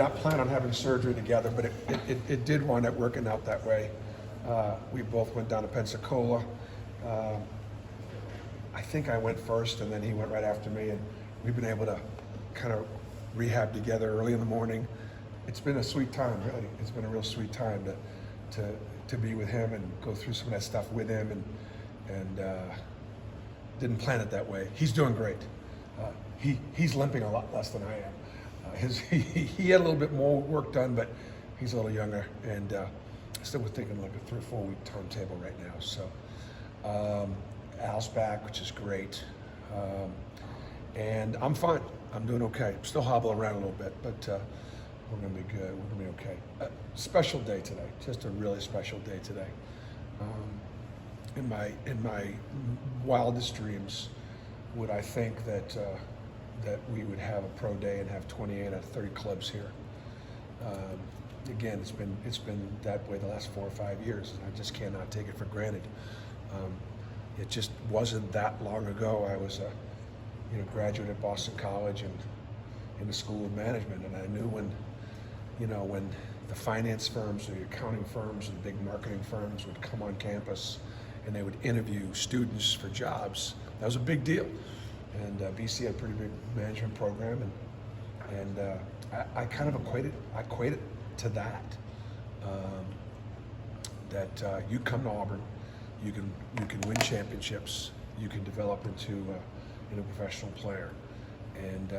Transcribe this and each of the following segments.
Not plan on having surgery together, but it did wind up working out that way. We both went down to Pensacola. I think I went first, and then he went right after me, and we've been able to kind of rehab together early in the morning. It's been a sweet time, really. It's been a real sweet time to be with him and go through some of that stuff with him, and didn't plan it that way. He's doing great. He's limping a lot less than I am. He had a little bit more work done, but he's a little younger, and still we're thinking like a 3 or 4 week timetable right now. So Al's back, which is great, and I'm fine. I'm doing okay. I'm still hobbling around a little bit, but we're gonna be good. We're gonna be okay. Special day today. Just a really special day today. In my wildest dreams, would I think that we would have a pro day and have 28 out of 30 clubs here. Again, it's been that way the last 4 or 5 years, and I just cannot take it for granted. It just wasn't that long ago. I was a graduate at Boston College and in the School of Management, and I knew when the finance firms or the accounting firms and big marketing firms would come on campus and they would interview students for jobs. That was a big deal. And BC had a pretty big management program, and I kind of equate it to that. You come to Auburn, you can win championships, you can develop into a professional player, and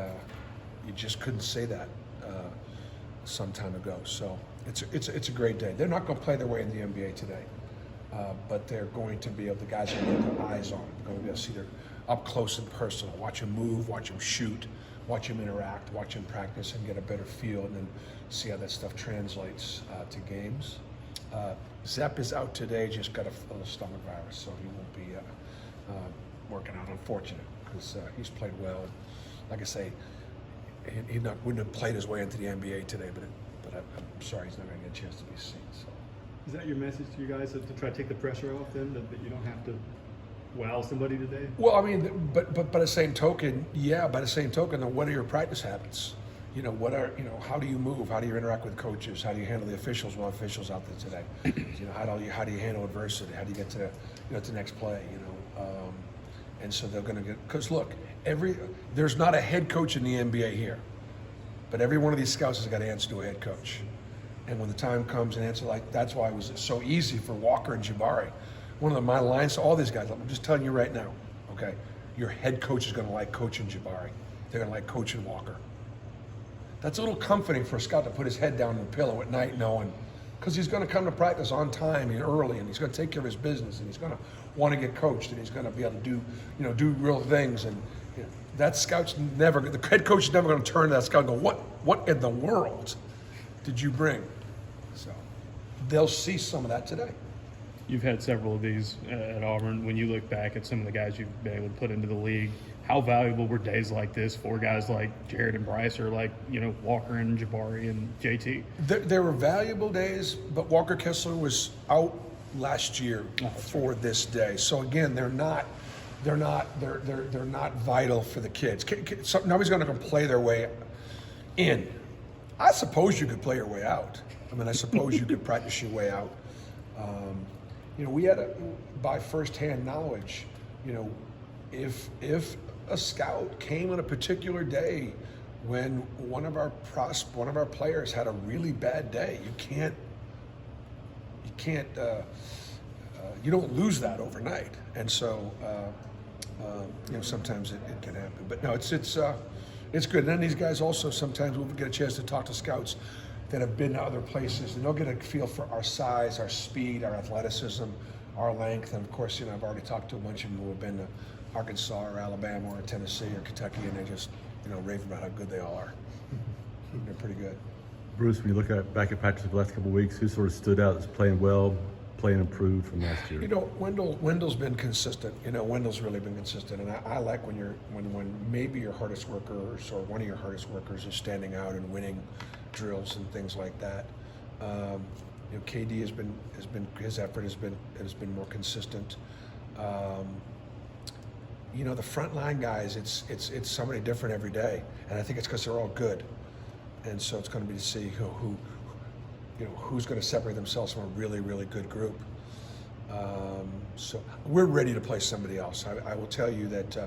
you just couldn't say that some time ago. So it's a great day. They're not going to play their way in the NBA today, but they're going to be able. The guys are going to get their eyes on them. They're going to be able to see their up close and personal, watch him move, watch him shoot, watch him interact, watch him practice, and get a better feel, and then see how that stuff translates to games. Zepp is out today, just got a little stomach virus, so he won't be working out. Unfortunate, because he's played well. Like I say, he wouldn't have played his way into the NBA today, but I'm sorry he's not going to get a chance to be seen. So. Is that your message to you guys, to try to take the pressure off them, that you don't have to wow somebody today? Well, I mean, but by the same token, then what are your practice habits? How do you move? How do you interact with coaches? How do you handle the officials? Well, officials out there today. How do you handle adversity? How do you get to the next play? And so they're going to get, because look, there's not a head coach in the NBA here, but every one of these scouts has got to answer to a head coach. And when the time comes and answer, like, that's why it was so easy for Walker and Jabari. One of my lines to all these guys, I'm just telling you right now, okay, your head coach is going to like coaching Jabari. They're going to like coaching Walker. That's a little comforting for a scout to put his head down on the pillow at night knowing, because he's going to come to practice on time and early, and he's going to take care of his business, and he's going to want to get coached, and he's going to be able to do real things. And that scout's never, the head coach is never going to turn to that scout and go, what in the world did you bring? So they'll see some of that today. You've had several of these at Auburn. When you look back at some of the guys you've been able to put into the league, how valuable were days like this for guys like Jared and Bryce, or like Walker and Jabari and JT? There were valuable days, but Walker Kessler was out last year for this day. So again, they're not vital for the kids. Nobody's going to play their way in. I suppose you could play your way out. I mean, I suppose you could practice your way out. We had by firsthand knowledge, if a scout came on a particular day when one of our players had a really bad day, you don't lose that overnight. And so, sometimes it can happen. But no, it's good. And then these guys also sometimes will get a chance to talk to scouts that have been to other places, and they'll get a feel for our size, our speed, our athleticism, our length. And of course, I've already talked to a bunch of them who have been to Arkansas or Alabama or Tennessee or Kentucky, and they just, rave about how good they all are. They're pretty good. Bruce, when you look back at practice the last couple of weeks, who sort of stood out as playing well, playing improved from last year? Wendell's been consistent. Wendell's really been consistent, and I like when maybe your hardest workers or one of your hardest workers is standing out and winning drills and things like that. KD has been his effort has been more consistent. The frontline guys, it's somebody different every day, and I think it's because they're all good. And so it's going to be to see who who's going to separate themselves from a really, really good group. So we're ready to play somebody else. I will tell you that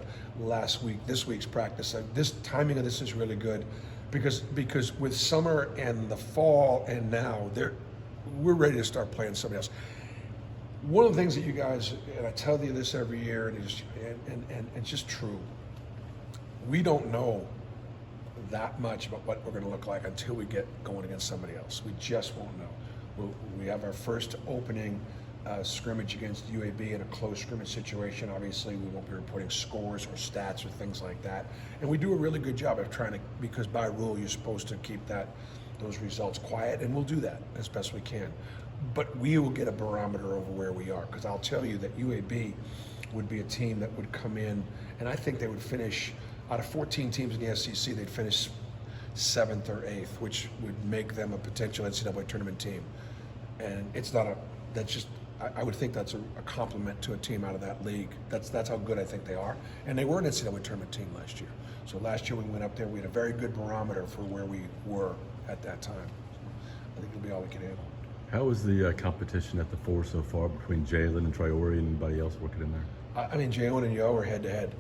this week's practice, this timing of this is really good, because with summer and the fall and now, we're ready to start playing somebody else. One of the things that you guys, and I tell you this every year, and it's just true, we don't know that much about what we're going to look like until we get going against somebody else. We just won't know. We have our first opening scrimmage against UAB in a close scrimmage situation. Obviously, we won't be reporting scores or stats or things like that. And we do a really good job of trying to, because by rule, you're supposed to keep those results quiet, and we'll do that as best we can. But we will get a barometer over where we are, because I'll tell you that UAB would be a team that would come in, and I think they would finish, out of 14 teams in the SEC, they'd finish 7th or 8th, which would make them a potential NCAA tournament team. And it's not I would think that's a compliment to a team out of that league. That's how good I think they are. And they were an NCAA tournament team last year. So last year we went up there, we had a very good barometer for where we were at that time. I think it'll be all we can handle. How is the competition at the 4 so far between Jalen and Traore and anybody else working in there? I mean, Jalen and Yo are head to head.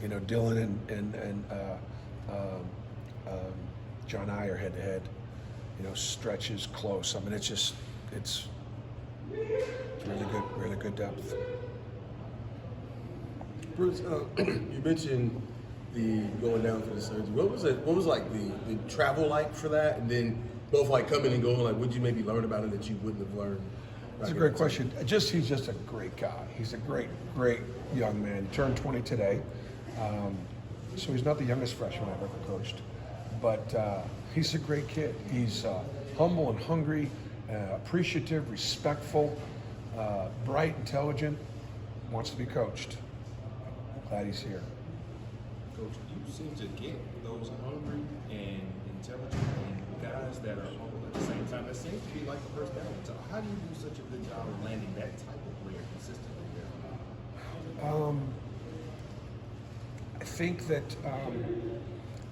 You know, Dylan and John I are head to head. You know, Stretch is close. I mean, it's really good depth. Bruce, you mentioned the going down for the surgery. What was like the travel like for that? And then both like coming and going, like what did you maybe learn about it that you wouldn't have learned? That's a great question. He's just a great guy. He's a great young man. He turned 20 today. So he's not the youngest freshman I've ever coached, but he's a great kid. He's humble and hungry, appreciative, respectful, bright, intelligent, wants to be coached. Glad he's here. Coach, you seem to get those hungry and intelligent and guys that are humble at the same time. That seems to be like the first balance. So how do you do such a good job of landing that type of player consistently there? I think that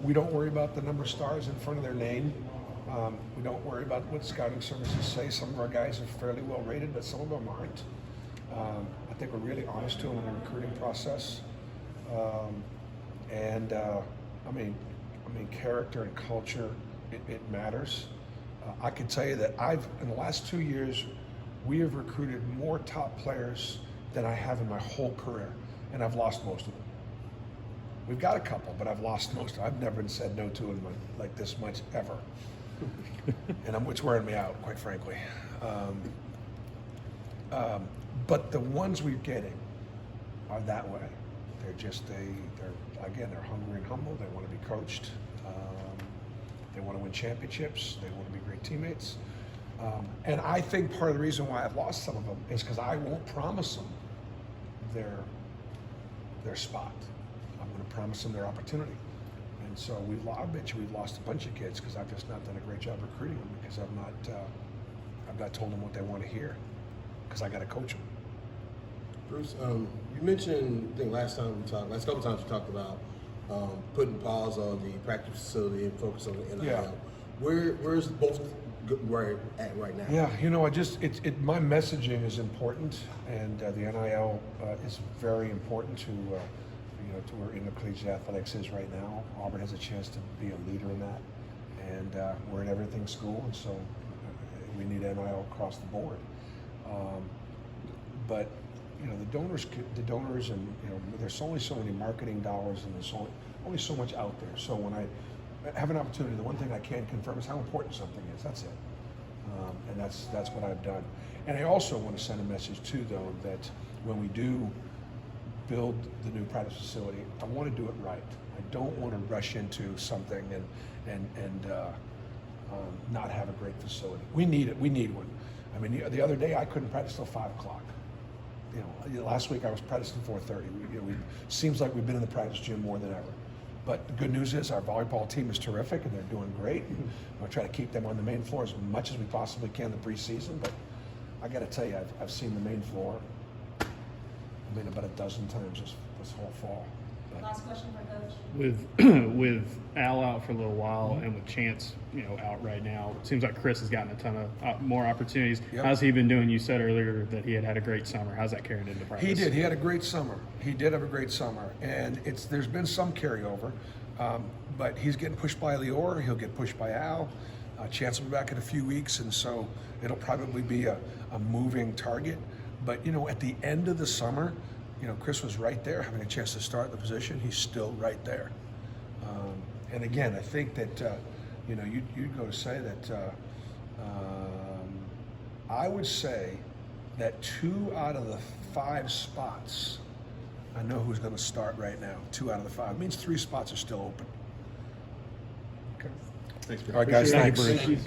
we don't worry about the number of stars in front of their name. We don't worry about what scouting services say. Some of our guys are fairly well rated, but some of them aren't. I think we're really honest to them in the recruiting process. I mean, character and culture, it matters. I can tell you that in the last 2 years, we have recruited more top players than I have in my whole career, and I've lost most of them. We've got a couple, but I've lost most of them. I've never been said no to in like this much ever. And it's wearing me out, quite frankly. But the ones we're getting are that way. They're hungry and humble. They want to be coached. They want to win championships. They want to be great teammates. And I think part of the reason why I've lost some of them is because I won't promise them their spot. I'm going to promise them their opportunity. And so we've lost a bunch of kids because I've just not done a great job recruiting them, because I've not told them what they want to hear, because I got to coach them. Bruce, you mentioned, I think last couple times we talked about putting pause on the practice facility and focus on the NIL. Yeah. Where's both at right now? Yeah, my messaging is important, and the NIL is very important to where intercollegiate athletics is right now. Auburn has a chance to be a leader in that, and we're an everything school, and so we need NIL across the board. But the donors, and there's only so many marketing dollars, and there's only so much out there. So when I have an opportunity, the one thing I can confirm is how important something is. That's it, and that's what I've done. And I also want to send a message too, though, that when we do build the new practice facility, I want to do it right. I don't want to rush into something and not have a great facility. We need it. We need one. I mean, the other day I couldn't practice till 5 o'clock. Last week I was practicing 4:30. Seems like we've been in the practice gym more than ever. But the good news is our volleyball team is terrific, and they're doing great. We'll try to keep them on the main floor as much as we possibly can in the preseason. But I got to tell you, I've seen the main floor about a dozen times this whole fall. Last question for Coach. With Al out for a little while and with Chance, out right now, it seems like Chris has gotten a ton of more opportunities. Yep. How's he been doing? You said earlier that he had a great summer. How's that carrying into practice? He did. He had a great summer. He did have a great summer, and there's been some carryover, but he's getting pushed by Lior. He'll get pushed by Al. Chance will be back in a few weeks, and so it'll probably be a moving target. But at the end of the summer, Chris was right there, having a chance to start the position. He's still right there. And again, I think that you'd go to say that I would say that 2 out of the 5 spots, I know who's going to start right now. 2 out of the 5 it means 3 spots are still open. Thanks, All right, guys. Appreciate it. Thanks. Thank you.